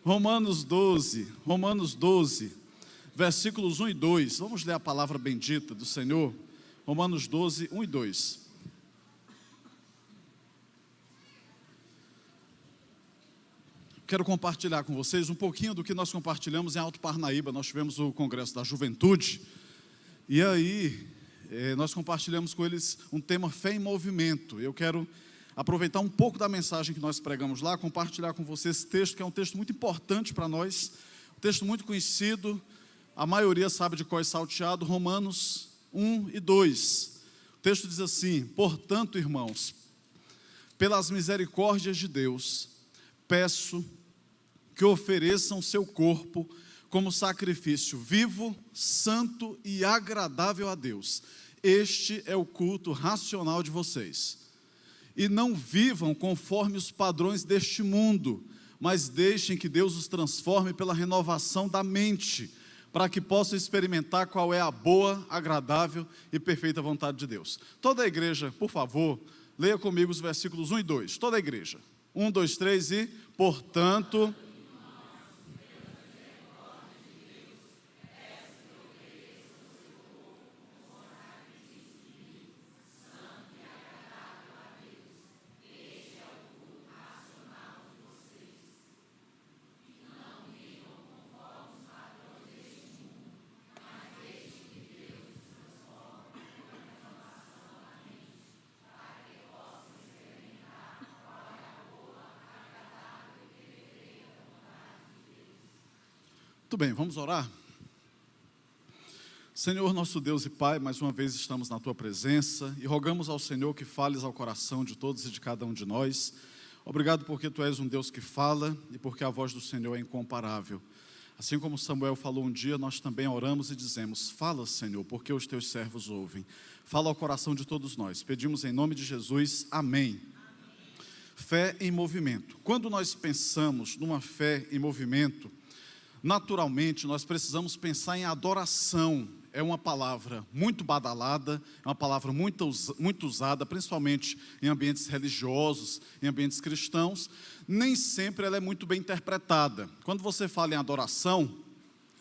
Romanos 12, versículos 1 e 2. Vamos ler a palavra bendita do Senhor. Romanos 12, 1 e 2. Quero compartilhar com vocês um pouquinho do que nós compartilhamos em Alto Parnaíba. Nós tivemos o Congresso da Juventude, e aí nós compartilhamos com eles um tema Fé em Movimento. Eu quero aproveitar um pouco da mensagem que nós pregamos lá, compartilhar com vocês esse texto, que é um texto muito importante para nós, um texto muito conhecido, a maioria sabe de cor e salteado, Romanos 1 e 2. O texto diz assim: portanto, irmãos, pelas misericórdias de Deus, peço que ofereçam seu corpo como sacrifício vivo, santo e agradável a Deus. Este é o culto racional de vocês. E não vivam conforme os padrões deste mundo, mas deixem que Deus os transforme pela renovação da mente, para que possam experimentar qual é a boa, agradável e perfeita vontade de Deus. Toda a igreja, por favor, leia comigo os versículos 1 e 2. Toda a igreja. 1, 2, 3 e... portanto... Muito bem, vamos orar? Senhor, nosso Deus e Pai, mais uma vez estamos na Tua presença e rogamos ao Senhor que fales ao coração de todos e de cada um de nós. Obrigado porque Tu és um Deus que fala e porque a voz do Senhor é incomparável. Assim como Samuel falou um dia, nós também oramos e dizemos: fala, Senhor, porque os Teus servos ouvem. Fala ao coração de todos nós. Pedimos em nome de Jesus, amém. Fé em movimento. Quando nós pensamos numa fé em movimento, naturalmente, nós precisamos pensar em adoração. É uma palavra muito badalada, é uma palavra muito usada, principalmente em ambientes religiosos, em ambientes cristãos. Nem sempre ela é muito bem interpretada. Quando você fala em adoração,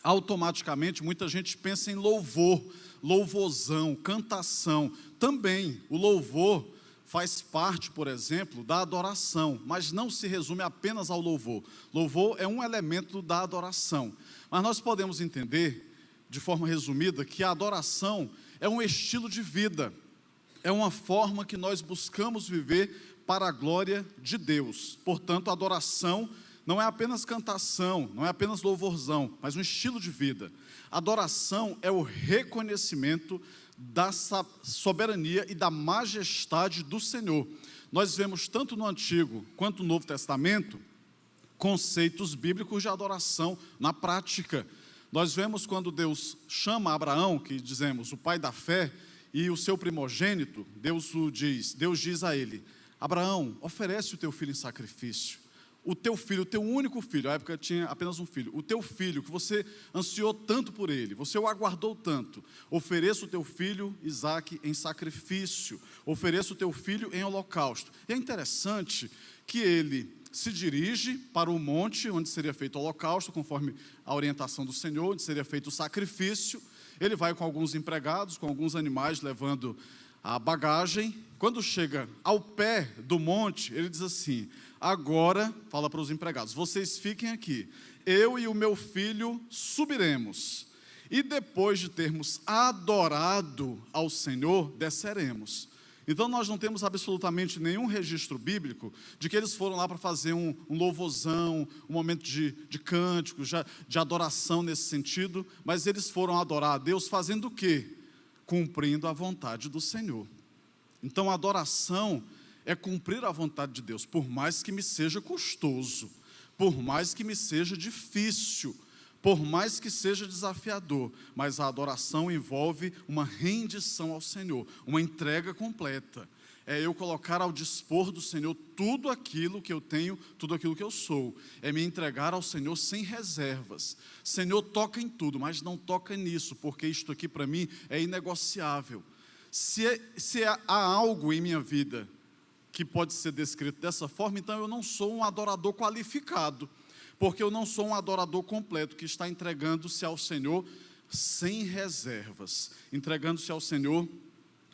automaticamente muita gente pensa em louvor, louvorzão, cantação. Também o louvor faz parte, por exemplo, da adoração, mas não se resume apenas ao louvor. Louvor é um elemento da adoração, mas nós podemos entender, de forma resumida, que a adoração é um estilo de vida, é uma forma que nós buscamos viver para a glória de Deus. Portanto, a adoração não é apenas cantação, não é apenas louvorzão, mas um estilo de vida. Adoração é o reconhecimento da soberania e da majestade do Senhor. Nós vemos tanto no Antigo quanto no Novo Testamento conceitos bíblicos de adoração na prática. Nós vemos quando Deus chama Abraão, que dizemos o pai da fé, e o seu primogênito, Deus diz a ele: Abraão, oferece o teu filho em sacrifício. O teu filho, o teu único filho, à época tinha apenas um filho, o teu filho, que você ansiou tanto por ele, você o aguardou tanto, ofereça o teu filho Isaque em sacrifício, ofereça o teu filho em holocausto. E é interessante que ele se dirige para o monte onde seria feito o holocausto, conforme a orientação do Senhor, onde seria feito o sacrifício. Ele vai com alguns empregados, com alguns animais, levando a bagagem. Quando chega ao pé do monte, ele diz assim: agora, fala para os empregados, vocês fiquem aqui, eu e o meu filho subiremos, e depois de termos adorado ao Senhor, desceremos. Então nós não temos absolutamente nenhum registro bíblico de que eles foram lá para fazer um louvorzão, um momento de cântico, de adoração nesse sentido, mas eles foram adorar a Deus fazendo o quê? Cumprindo a vontade do Senhor. Então a adoração é cumprir a vontade de Deus, por mais que me seja custoso, por mais que me seja difícil, por mais que seja desafiador, mas a adoração envolve uma rendição ao Senhor, uma entrega completa. É eu colocar ao dispor do Senhor tudo aquilo que eu tenho, tudo aquilo que eu sou. É me entregar ao Senhor sem reservas. Senhor, toca em tudo, mas não toca nisso, porque isto aqui para mim é inegociável. Se há algo em minha vida que pode ser descrito dessa forma, então eu não sou um adorador qualificado, porque eu não sou um adorador completo, que está entregando-se ao Senhor sem reservas, entregando-se ao Senhor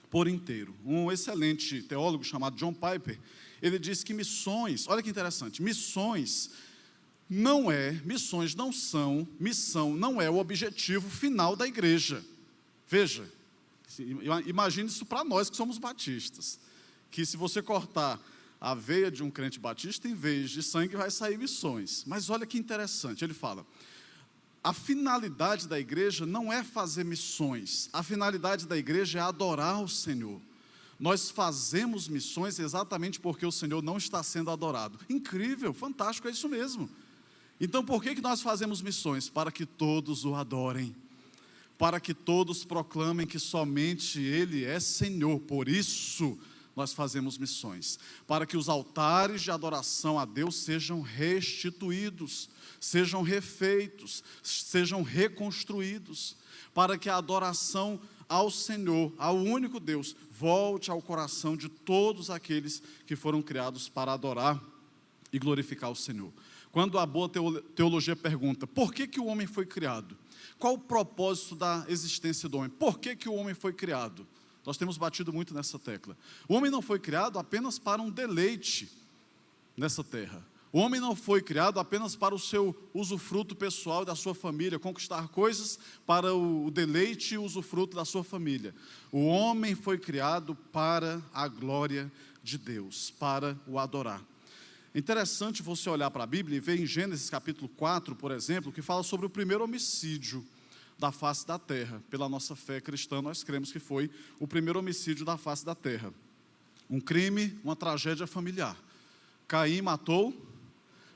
por inteiro. Um excelente teólogo chamado John Piper, ele diz que missões, olha que interessante, missão não é o objetivo final da igreja. Veja, imagine isso para nós que somos batistas, que se você cortar a veia de um crente batista, em vez de sangue vai sair missões. Mas olha que interessante, ele fala, a finalidade da igreja não é fazer missões, a finalidade da igreja é adorar o Senhor. Nós fazemos missões exatamente porque o Senhor não está sendo adorado. Incrível, fantástico, é isso mesmo. Então por que nós fazemos missões? Para que todos o adorem, para que todos proclamem que somente Ele é Senhor. Por isso nós fazemos missões, para que os altares de adoração a Deus sejam restituídos, sejam refeitos, sejam reconstruídos, para que a adoração ao Senhor, ao único Deus, volte ao coração de todos aqueles que foram criados para adorar e glorificar o Senhor. Quando a boa teologia pergunta, por que o homem foi criado? Qual o propósito da existência do homem? Por que o homem foi criado? Nós temos batido muito nessa tecla. O homem não foi criado apenas para um deleite nessa terra. O homem não foi criado apenas para o seu usufruto pessoal da sua família, conquistar coisas para o deleite e o usufruto da sua família. O homem foi criado para a glória de Deus, para o adorar. É interessante você olhar para a Bíblia e ver em Gênesis capítulo 4, por exemplo, que fala sobre o primeiro homicídio da face da terra. Pela nossa fé cristã, nós cremos que foi o primeiro homicídio da face da terra. Um crime, uma tragédia familiar. Caim matou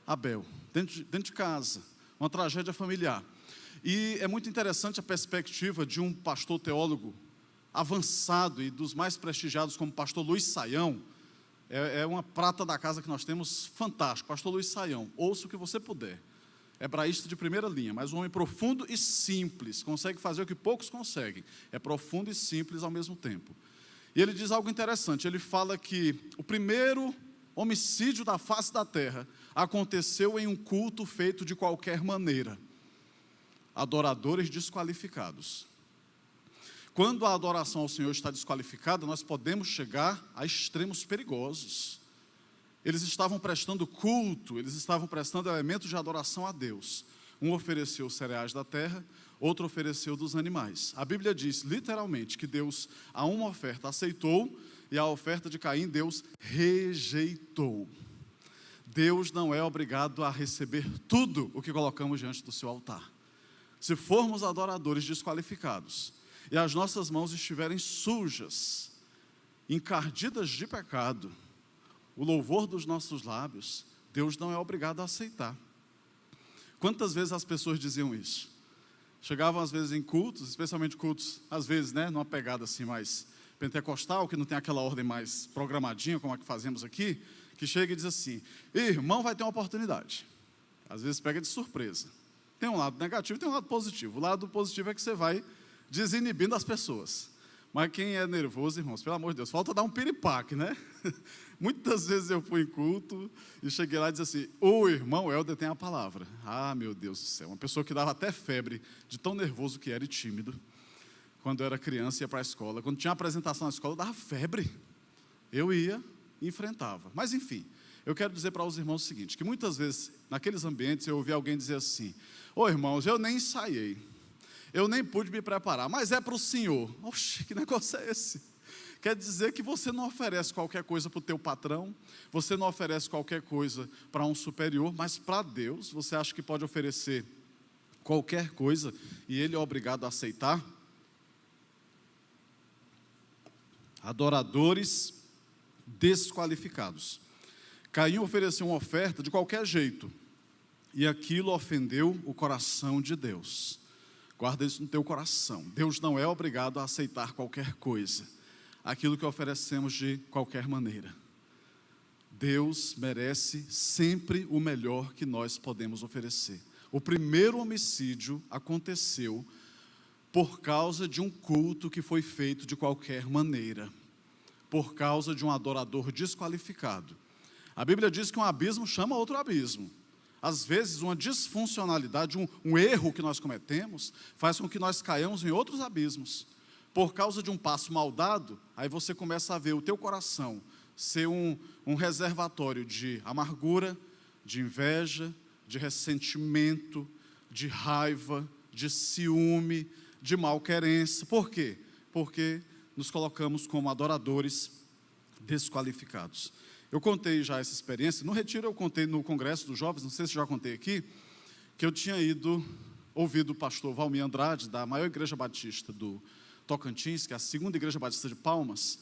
Abel, dentro de casa, uma tragédia familiar. E é muito interessante a perspectiva de um pastor teólogo avançado e dos mais prestigiados, como pastor Luiz Saião. É uma prata da casa que nós temos, fantástico, pastor Luiz Saião, ouça o que você puder. Hebraísta de primeira linha, mas um homem profundo e simples, consegue fazer o que poucos conseguem, é profundo e simples ao mesmo tempo. E ele diz algo interessante, ele fala que o primeiro homicídio da face da terra aconteceu em um culto feito de qualquer maneira, adoradores desqualificados. Quando a adoração ao Senhor está desqualificada, nós podemos chegar a extremos perigosos. Eles estavam prestando culto, eles estavam prestando elementos de adoração a Deus. Um ofereceu os cereais da terra, outro ofereceu dos animais. A Bíblia diz, literalmente, que Deus a uma oferta aceitou e a oferta de Caim Deus rejeitou. Deus não é obrigado a receber tudo o que colocamos diante do seu altar. Se formos adoradores desqualificados e as nossas mãos estiverem sujas, encardidas de pecado, o louvor dos nossos lábios, Deus não é obrigado a aceitar. Quantas vezes as pessoas diziam isso? Chegavam às vezes em cultos, especialmente cultos, às vezes, numa pegada assim mais pentecostal, que não tem aquela ordem mais programadinha, como a que fazemos aqui, que chega e diz assim, irmão vai ter uma oportunidade. Às vezes pega de surpresa. Tem um lado negativo e tem um lado positivo. O lado positivo é que você vai desinibindo as pessoas. Mas quem é nervoso, irmãos, pelo amor de Deus, falta dar um piripaque, né? Muitas vezes eu fui em culto e cheguei lá e disse assim, o irmão Helder tem a palavra. Ah, meu Deus do céu, uma pessoa que dava até febre, de tão nervoso que era e tímido. Quando eu era criança, ia para a escola. Quando tinha apresentação na escola, eu dava febre. Eu ia e enfrentava. Mas enfim, eu quero dizer para os irmãos o seguinte, que muitas vezes, naqueles ambientes, eu ouvi alguém dizer assim, ô irmãos, eu nem ensaiei. Eu nem pude me preparar, mas é para o Senhor. Oxe, que negócio é esse? Quer dizer que você não oferece qualquer coisa para o teu patrão, você não oferece qualquer coisa para um superior, mas para Deus, você acha que pode oferecer qualquer coisa e Ele é obrigado a aceitar? Adoradores desqualificados. Caim ofereceu uma oferta de qualquer jeito, e aquilo ofendeu o coração de Deus. Guarda isso no teu coração. Deus não é obrigado a aceitar qualquer coisa, aquilo que oferecemos de qualquer maneira. Deus merece sempre o melhor que nós podemos oferecer. O primeiro homicídio aconteceu por causa de um culto que foi feito de qualquer maneira. por causa de um adorador desqualificado. A Bíblia diz que um abismo chama outro abismo. Às vezes, uma disfuncionalidade, um erro que nós cometemos, faz com que nós caiamos em outros abismos. Por causa de um passo mal dado, aí você começa a ver o teu coração ser um reservatório de amargura, de inveja, de ressentimento, de raiva, de ciúme, de malquerência. Por quê? Porque nos colocamos como adoradores desqualificados. Eu contei já essa experiência, no retiro eu contei no congresso dos jovens, não sei se já contei aqui, que eu tinha ouvido o pastor Valmir Andrade, da maior igreja batista do Tocantins, que é a segunda igreja batista de Palmas,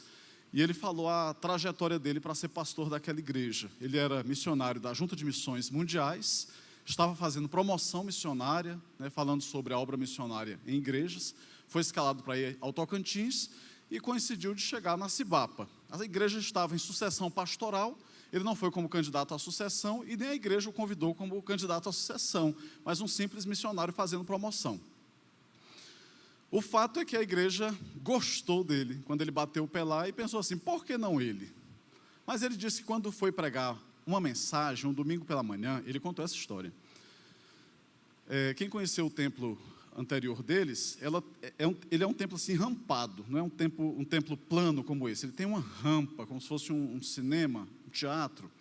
e ele falou a trajetória dele para ser pastor daquela igreja. Ele era missionário da Junta de Missões Mundiais, estava fazendo promoção missionária, falando sobre a obra missionária em igrejas, foi escalado para ir ao Tocantins e coincidiu de chegar na Cibapa. A igreja estava em sucessão pastoral, ele não foi como candidato à sucessão e nem a igreja o convidou como candidato à sucessão, mas um simples missionário fazendo promoção. O fato é que a igreja gostou dele, quando ele bateu o pé lá e pensou assim, por que não ele? Mas ele disse que quando foi pregar uma mensagem, um domingo pela manhã, ele contou essa história. Quem conheceu o templo anterior deles, ele é um templo assim rampado, não é um templo plano como esse, ele tem uma rampa, como se fosse um cinema, um teatro.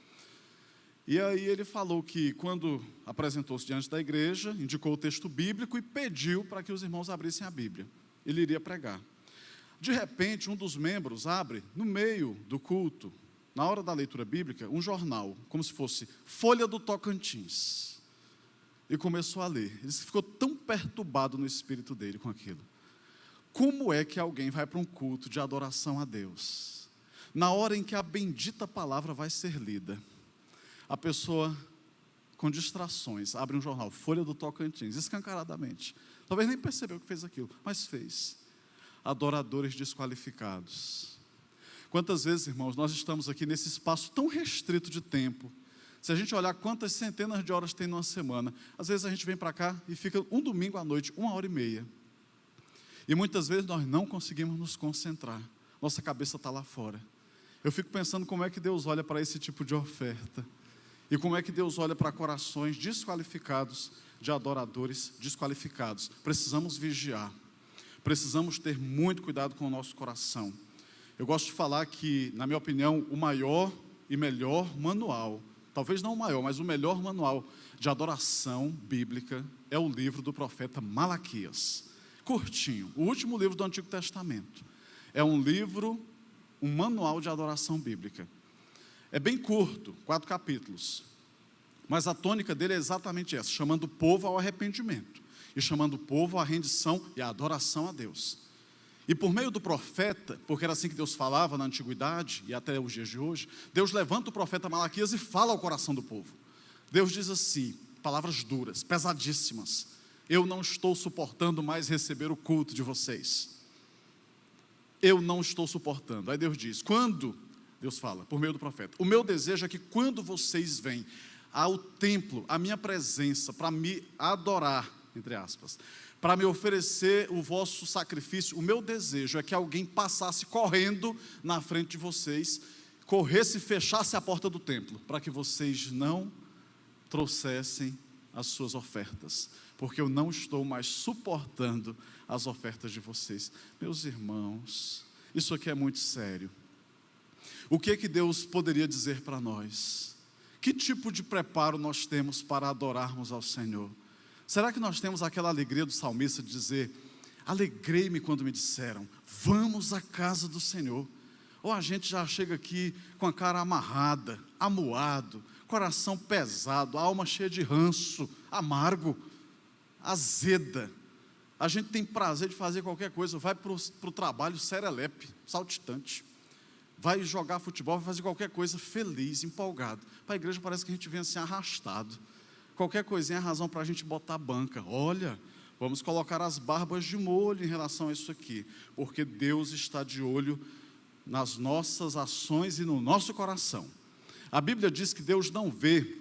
E aí ele falou que quando apresentou-se diante da igreja, indicou o texto bíblico e pediu para que os irmãos abrissem a Bíblia. Ele iria pregar. De repente, um dos membros abre, no meio do culto, na hora da leitura bíblica, um jornal, como se fosse Folha do Tocantins. E começou a ler. Ele ficou tão perturbado no espírito dele com aquilo. Como é que alguém vai para um culto de adoração a Deus? Na hora em que a bendita palavra vai ser lida, a pessoa, com distrações, abre um jornal, Folha do Tocantins, escancaradamente. Talvez nem percebeu que fez aquilo, mas fez. Adoradores desqualificados. Quantas vezes, irmãos, nós estamos aqui nesse espaço tão restrito de tempo. Se a gente olhar quantas centenas de horas tem numa semana, às vezes a gente vem para cá e fica um domingo à noite, 1h30. E muitas vezes nós não conseguimos nos concentrar. Nossa cabeça está lá fora. Eu fico pensando como é que Deus olha para esse tipo de oferta. E como é que Deus olha para corações desqualificados, de adoradores desqualificados. Precisamos vigiar. Precisamos ter muito cuidado com o nosso coração. Eu gosto de falar que, na minha opinião, o maior e melhor manual, talvez não o maior, mas o melhor manual de adoração bíblica é o livro do profeta Malaquias. Curtinho, o último livro do Antigo Testamento. É um livro, um manual de adoração bíblica. É bem curto, 4 capítulos. Mas a tônica dele é exatamente essa, chamando o povo ao arrependimento. E chamando o povo à rendição e à adoração a Deus. E por meio do profeta, porque era assim que Deus falava na antiguidade e até os dias de hoje, Deus levanta o profeta Malaquias e fala ao coração do povo. Deus diz assim, palavras duras, pesadíssimas: eu não estou suportando mais receber o culto de vocês. Eu não estou suportando. Aí Deus diz, Deus fala, por meio do profeta, o meu desejo é que quando vocês vêm ao templo, à minha presença, para me adorar, entre aspas, para me oferecer o vosso sacrifício, o meu desejo é que alguém passasse correndo na frente de vocês, corresse e fechasse a porta do templo, para que vocês não trouxessem as suas ofertas, porque eu não estou mais suportando as ofertas de vocês. Meus irmãos, isso aqui é muito sério. O que é que Deus poderia dizer para nós? Que tipo de preparo nós temos para adorarmos ao Senhor? Será que nós temos aquela alegria do salmista de dizer, alegrei-me quando me disseram, vamos à casa do Senhor? Ou a gente já chega aqui com a cara amarrada, amuado, coração pesado, a alma cheia de ranço, amargo, azeda. A gente tem prazer de fazer qualquer coisa, vai para o trabalho serelepe, saltitante. Vai jogar futebol, vai fazer qualquer coisa feliz, empolgado. Para a igreja parece que a gente vem assim arrastado. Qualquer coisinha é razão para a gente botar a banca. Olha, vamos colocar as barbas de molho em relação a isso aqui, porque Deus está de olho nas nossas ações e no nosso coração. A Bíblia diz que Deus não vê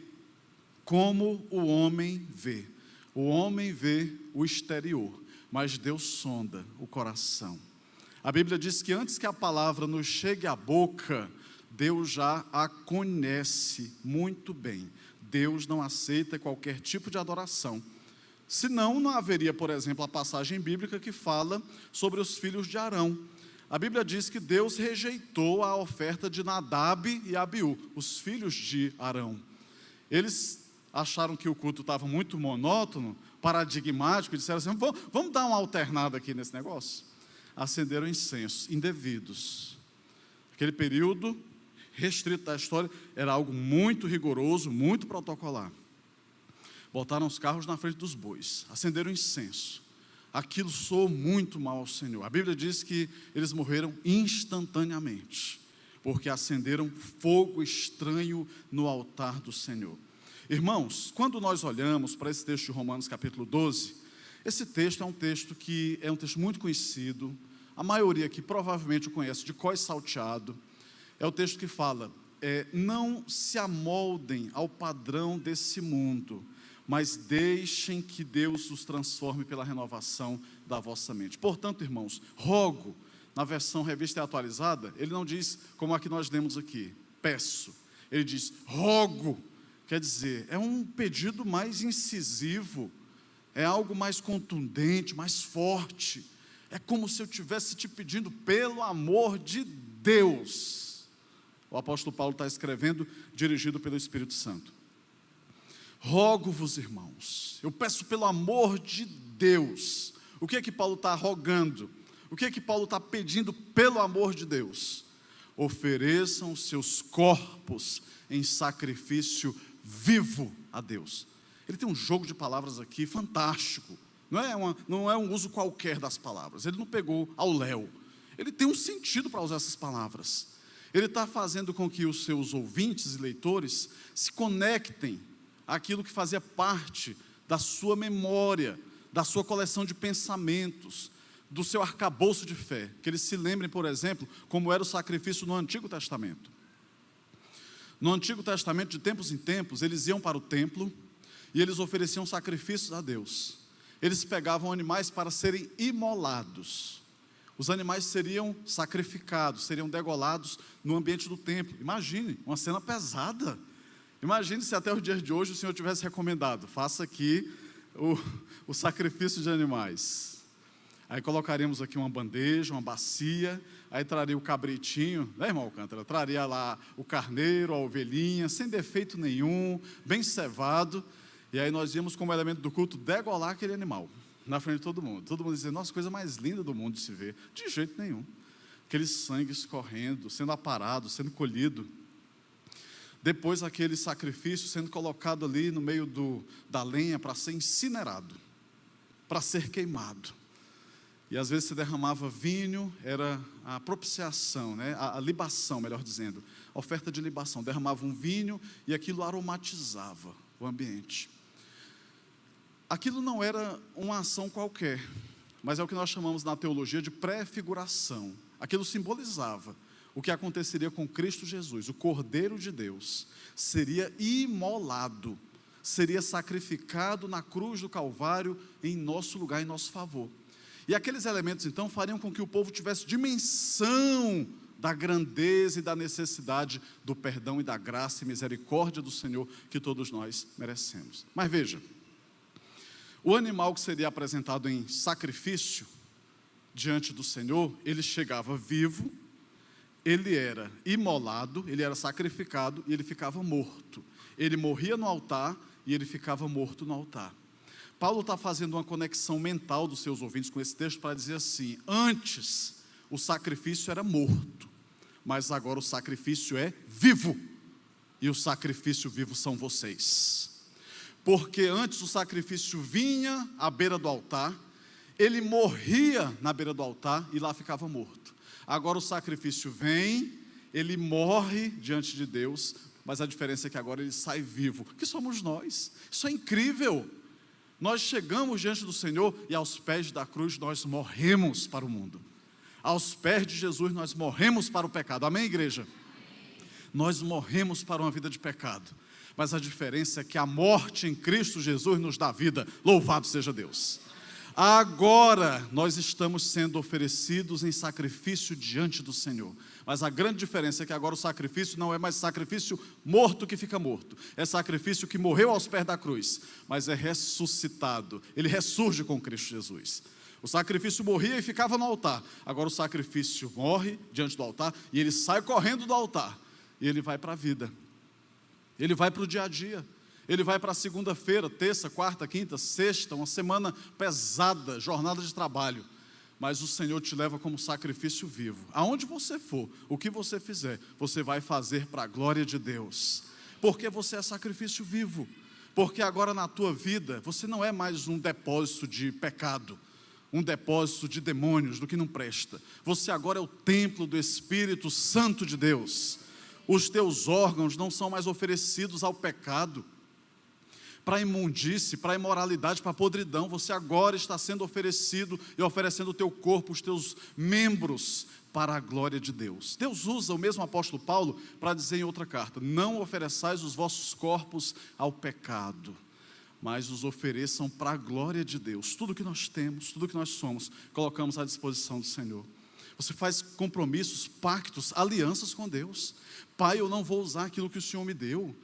como o homem vê. O homem vê o exterior, mas Deus sonda o coração. A Bíblia diz que antes que a palavra nos chegue à boca, Deus já a conhece muito bem. Deus não aceita qualquer tipo de adoração. Senão, não haveria, por exemplo, a passagem bíblica que fala sobre os filhos de Arão. A Bíblia diz que Deus rejeitou a oferta de Nadab e Abiú, os filhos de Arão. Eles acharam que o culto estava muito monótono, paradigmático, e disseram assim, vamos dar uma alternada aqui nesse negócio. Acenderam incensos indevidos. Aquele período restrito da história era algo muito rigoroso, muito protocolar. Botaram os carros na frente dos bois, acenderam incenso. Aquilo soou muito mal ao Senhor. A Bíblia diz que eles morreram instantaneamente, porque acenderam fogo estranho no altar do Senhor. Irmãos, quando nós olhamos para esse texto de Romanos capítulo 12, esse texto é um texto muito conhecido, a maioria aqui provavelmente o conhece de cós salteado. É o texto que fala, não se amoldem ao padrão desse mundo, mas deixem que Deus os transforme pela renovação da vossa mente. Portanto, irmãos, rogo, na versão revista e atualizada, ele não diz como a que nós lemos aqui, peço. Ele diz, rogo, quer dizer, é um pedido mais incisivo, é algo mais contundente, mais forte. É como se eu estivesse te pedindo pelo amor de Deus. O apóstolo Paulo está escrevendo, dirigido pelo Espírito Santo. Rogo-vos, irmãos, eu peço pelo amor de Deus. O que é que Paulo está rogando? O que é que Paulo está pedindo pelo amor de Deus? Ofereçam seus corpos em sacrifício vivo a Deus. Ele tem um jogo de palavras aqui fantástico. Não é um uso qualquer das palavras. Ele não pegou ao léu. Ele tem um sentido para usar essas palavras. Ele está fazendo com que os seus ouvintes e leitores se conectem àquilo que fazia parte da sua memória, da sua coleção de pensamentos, do seu arcabouço de fé. Que eles se lembrem, por exemplo, como era o sacrifício no Antigo Testamento. No Antigo Testamento, de tempos em tempos, eles iam para o templo e eles ofereciam sacrifícios a Deus. Eles pegavam animais para serem imolados. Os animais seriam sacrificados, seriam degolados no ambiente do templo. Imagine, uma cena pesada. Imagine se até os dias de hoje o Senhor tivesse recomendado, faça aqui o sacrifício de animais. Aí colocaríamos aqui uma bandeja, uma bacia, aí traria o cabritinho, né, irmão Alcântara? Traria lá o carneiro, a ovelhinha, sem defeito nenhum, bem cevado, e aí nós íamos como elemento do culto degolar aquele animal, na frente de todo mundo dizendo, nossa, coisa mais linda do mundo de se ver, de jeito nenhum, aquele sangue escorrendo, sendo aparado, sendo colhido, depois aquele sacrifício sendo colocado ali no meio da lenha para ser incinerado, para ser queimado. E às vezes se derramava vinho, era a propiciação, né? a libação, melhor dizendo, a oferta de libação. Derramava um vinho e aquilo aromatizava o ambiente. Aquilo não era uma ação qualquer, mas é o que nós chamamos na teologia de prefiguração. Aquilo simbolizava o que aconteceria com Cristo Jesus, o Cordeiro de Deus, seria imolado, seria sacrificado na cruz do Calvário em nosso lugar, em nosso favor. E aqueles elementos, então, fariam com que o povo tivesse dimensão da grandeza e da necessidade do perdão e da graça e misericórdia do Senhor que todos nós merecemos. Mas veja, o animal que seria apresentado em sacrifício diante do Senhor, ele chegava vivo, ele era imolado, ele era sacrificado e ele ficava morto. Ele morria no altar e ele ficava morto no altar. Paulo está fazendo uma conexão mental dos seus ouvintes com esse texto para dizer assim, antes o sacrifício era morto, mas agora o sacrifício é vivo, e o sacrifício vivo são vocês. Porque antes o sacrifício vinha à beira do altar, ele morria na beira do altar e lá ficava morto. Agora o sacrifício vem, ele morre diante de Deus, mas a diferença é que agora ele sai vivo, que somos nós. Isso é incrível. Nós chegamos diante do Senhor e aos pés da cruz nós morremos para o mundo. Aos pés de Jesus nós morremos para o pecado. Amém, igreja? Amém. Nós morremos para uma vida de pecado. Mas a diferença é que a morte em Cristo Jesus nos dá vida. Louvado seja Deus. Agora nós estamos sendo oferecidos em sacrifício diante do Senhor. Mas a grande diferença é que agora o sacrifício não é mais sacrifício morto que fica morto. É sacrifício que morreu aos pés da cruz, mas é ressuscitado. Ele ressurge com Cristo Jesus. O sacrifício morria e ficava no altar. Agora o sacrifício morre diante do altar e ele sai correndo do altar. E ele vai para a vida. Ele vai para o dia a dia. Ele vai para a segunda-feira, terça, quarta, quinta, sexta, uma semana pesada, jornada de trabalho. Mas o Senhor te leva como sacrifício vivo. Aonde você for, o que você fizer, você vai fazer para a glória de Deus. Porque você é sacrifício vivo. Porque agora na tua vida, você não é mais um depósito de pecado, um depósito de demônios, do que não presta. Você agora é o templo do Espírito Santo de Deus. Os teus órgãos não são mais oferecidos ao pecado, para a imundície, para a imoralidade, para a podridão. Você agora está sendo oferecido e oferecendo o teu corpo, os teus membros, para a glória de Deus. Deus usa o mesmo apóstolo Paulo para dizer em outra carta: não ofereçais os vossos corpos ao pecado, mas os ofereçam para a glória de Deus. Tudo que nós temos, tudo que nós somos, colocamos à disposição do Senhor. Você faz compromissos, pactos, alianças com Deus. Pai, eu não vou usar aquilo que o Senhor me deu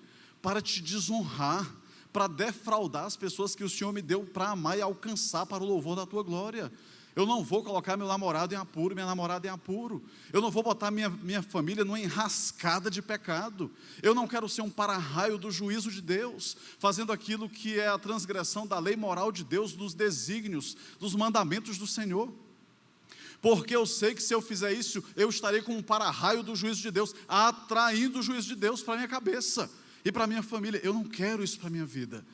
para te desonrar, para defraudar as pessoas que o Senhor me deu para amar e alcançar para o louvor da tua glória. Eu não vou colocar meu namorado em apuro, minha namorada em apuro. Eu não vou botar minha família numa enrascada de pecado. Eu não quero ser um para-raio do juízo de Deus, fazendo aquilo que é a transgressão da lei moral de Deus, dos desígnios, dos mandamentos do Senhor. Porque eu sei que se eu fizer isso, eu estarei como um para-raio do juízo de Deus, atraindo o juízo de Deus para a minha cabeça e para a minha família. Eu não quero isso para a minha vida.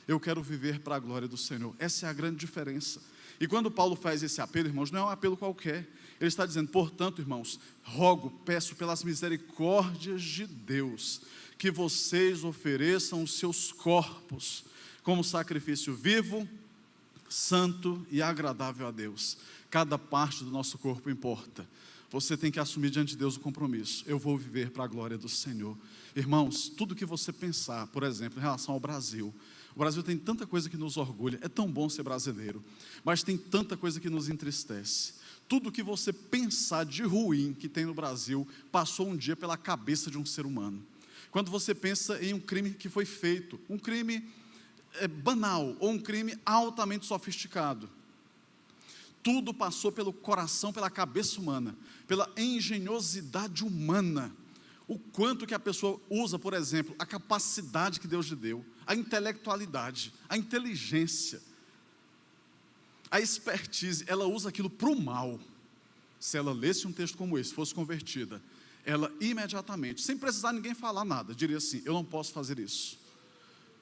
Eu quero viver para a glória do Senhor. Essa é a grande diferença. E quando Paulo faz esse apelo, irmãos, não é um apelo qualquer. Ele está dizendo: portanto, irmãos, rogo, peço pelas misericórdias de Deus, que vocês ofereçam os seus corpos como sacrifício vivo, santo e agradável a Deus. Cada parte do nosso corpo importa. Você tem que assumir diante de Deus o compromisso: eu vou viver para a glória do Senhor. Irmãos, tudo que você pensar, por exemplo, em relação ao Brasil, o Brasil tem tanta coisa que nos orgulha, é tão bom ser brasileiro, mas tem tanta coisa que nos entristece. Tudo que você pensar de ruim que tem no Brasil, passou um dia pela cabeça de um ser humano. Quando você pensa em um crime que foi feito, um crime banal, ou um crime altamente sofisticado, tudo passou pelo coração, pela cabeça humana, pela engenhosidade humana. O quanto que a pessoa usa, por exemplo, a capacidade que Deus lhe deu, a intelectualidade, a inteligência, a expertise, ela usa aquilo para o mal. Se ela lesse um texto como esse, fosse convertida, ela imediatamente, sem precisar ninguém falar nada, diria assim: eu não posso fazer isso,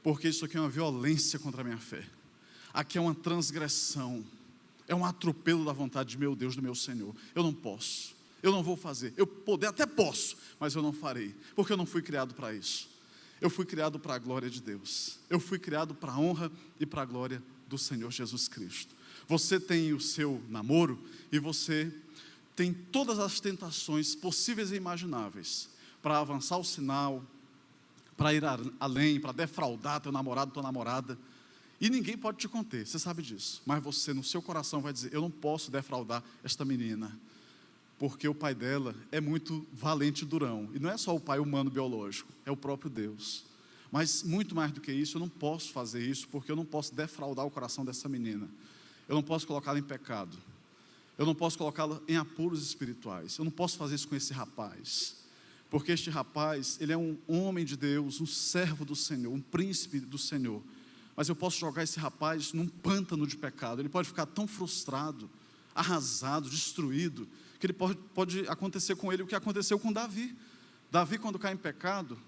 porque isso aqui é uma violência contra a minha fé, aqui é uma transgressão, é um atropelo da vontade de meu Deus, do meu Senhor. Eu não posso, eu não vou fazer. Eu poder até posso, mas eu não farei, porque eu não fui criado para isso. Eu fui criado para a glória de Deus. Eu fui criado para a honra e para a glória do Senhor Jesus Cristo. Você tem o seu namoro e você tem todas as tentações possíveis e imagináveis para avançar o sinal, para ir além, para defraudar teu namorado, tua namorada. E ninguém pode te conter, você sabe disso. Mas você, no seu coração, vai dizer: eu não posso defraudar esta menina, porque o pai dela é muito valente e durão. E não é só o pai humano biológico, é o próprio Deus. Mas muito mais do que isso, eu não posso fazer isso, porque eu não posso defraudar o coração dessa menina. Eu não posso colocá-la em pecado. Eu não posso colocá-la em apuros espirituais. Eu não posso fazer isso com esse rapaz, porque este rapaz, ele é um homem de Deus, um servo do Senhor, um príncipe do Senhor. Mas eu posso jogar esse rapaz num pântano de pecado. Ele pode ficar tão frustrado, arrasado, destruído, que pode acontecer com ele o que aconteceu com Davi. Davi, quando cai em pecado,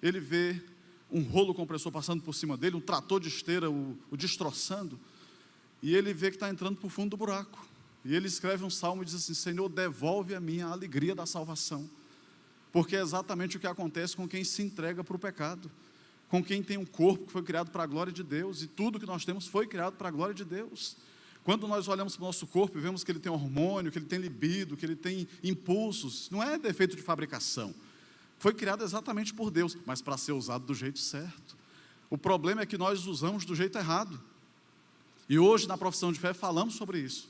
ele vê um rolo compressor passando por cima dele, um trator de esteira o destroçando, e ele vê que está entrando para o fundo do buraco. E ele escreve um salmo e diz assim: Senhor, devolve a mim a alegria da salvação. Porque é exatamente o que acontece com quem se entrega para o pecado, com quem tem um corpo que foi criado para a glória de Deus, e tudo que nós temos foi criado para a glória de Deus. Quando nós olhamos para o nosso corpo e vemos que ele tem hormônio, que ele tem libido, que ele tem impulsos, não é defeito de fabricação, foi criado exatamente por Deus, mas para ser usado do jeito certo. O problema é que nós usamos do jeito errado. E hoje, na profissão de fé, falamos sobre isso.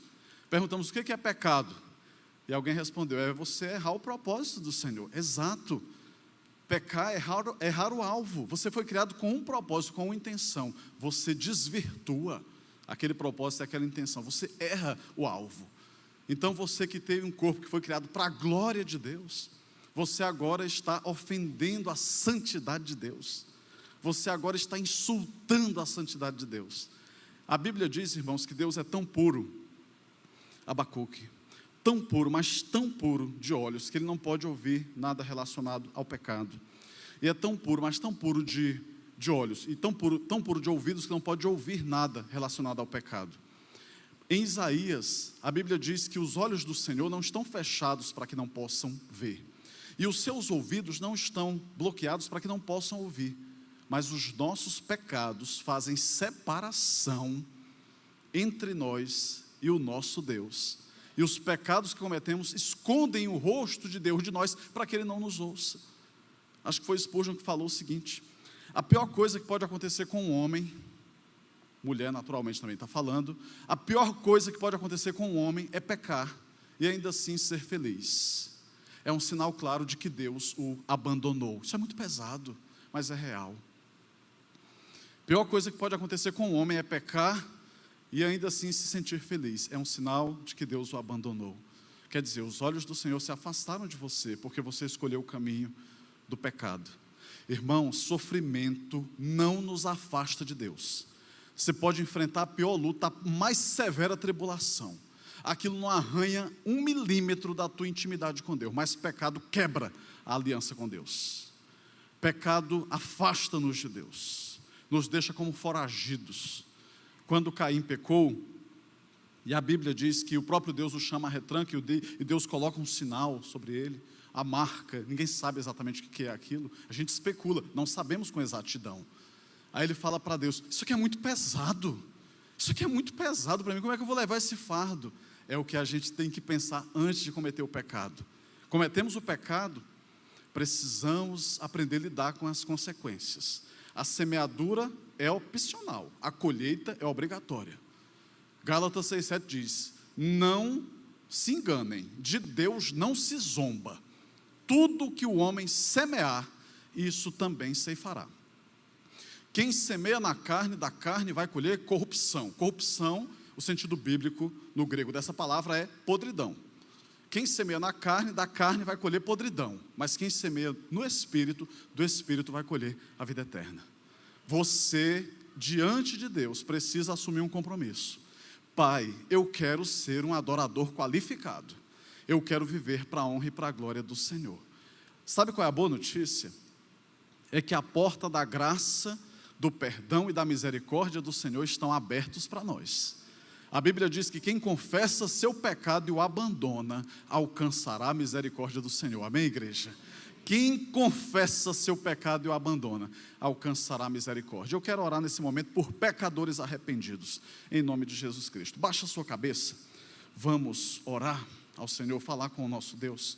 Perguntamos o que é pecado. E alguém respondeu, é você errar o propósito do Senhor. Exato. Pecar é errar o alvo. Você foi criado com um propósito, com uma intenção. Você desvirtua aquele propósito e aquela intenção. Você erra o alvo. Então você que teve um corpo que foi criado para a glória de Deus, você agora está ofendendo a santidade de Deus. Você agora está insultando a santidade de Deus. A Bíblia diz, irmãos, que Deus é tão puro, Abacuque, tão puro, mas tão puro de olhos, que Ele não pode ouvir nada relacionado ao pecado. E é tão puro, mas tão puro de olhos, e tão puro de ouvidos, que não pode ouvir nada relacionado ao pecado. Em Isaías, a Bíblia diz que os olhos do Senhor não estão fechados para que não possam ver, e os seus ouvidos não estão bloqueados para que não possam ouvir, mas os nossos pecados fazem separação entre nós e o nosso Deus, e os pecados que cometemos escondem o rosto de Deus de nós, para que Ele não nos ouça. Acho que foi Spurgeon que falou o seguinte: a pior coisa que pode acontecer com um homem, mulher naturalmente também está falando, a pior coisa que pode acontecer com um homem é pecar, e ainda assim ser feliz. É um sinal claro de que Deus o abandonou. Isso é muito pesado, mas é real. A pior coisa que pode acontecer com um homem é pecar, e ainda assim se sentir feliz. É um sinal de que Deus o abandonou. Quer dizer, os olhos do Senhor se afastaram de você, porque você escolheu o caminho do pecado. Irmão, sofrimento não nos afasta de Deus. Você pode enfrentar a pior luta, a mais severa tribulação. Aquilo não arranha 1 milímetro da tua intimidade com Deus, mas pecado quebra a aliança com Deus. Pecado afasta-nos de Deus, nos deixa como foragidos. Quando Caim pecou, e a Bíblia diz que o próprio Deus o chama a retranca, e Deus coloca um sinal sobre ele, a marca, ninguém sabe exatamente o que é aquilo, a gente especula, não sabemos com exatidão. Aí ele fala para Deus, isso aqui é muito pesado para mim, como é que eu vou levar esse fardo? É o que a gente tem que pensar antes de cometer o pecado. Cometemos o pecado, precisamos aprender a lidar com as consequências. A semeadura é opcional, a colheita é obrigatória. Gálatas 6,7 diz, não se enganem, de Deus não se zomba. Tudo que o homem semear, isso também ceifará. Quem semeia na carne, da carne vai colher corrupção. Corrupção, o sentido bíblico no grego dessa palavra é podridão. Quem semeia na carne, da carne vai colher podridão. Mas quem semeia no Espírito, do Espírito vai colher a vida eterna. Você, diante de Deus, precisa assumir um compromisso. Pai, eu quero ser um adorador qualificado. Eu quero viver para a honra e para a glória do Senhor. Sabe qual é a boa notícia? É que a porta da graça, do perdão e da misericórdia do Senhor estão abertos para nós. A Bíblia diz que quem confessa seu pecado e o abandona, alcançará a misericórdia do Senhor. Amém, igreja? Quem confessa seu pecado e o abandona, alcançará a misericórdia. Eu quero orar nesse momento por pecadores arrependidos, em nome de Jesus Cristo. Baixa a sua cabeça, vamos orar ao Senhor, falar com o nosso Deus.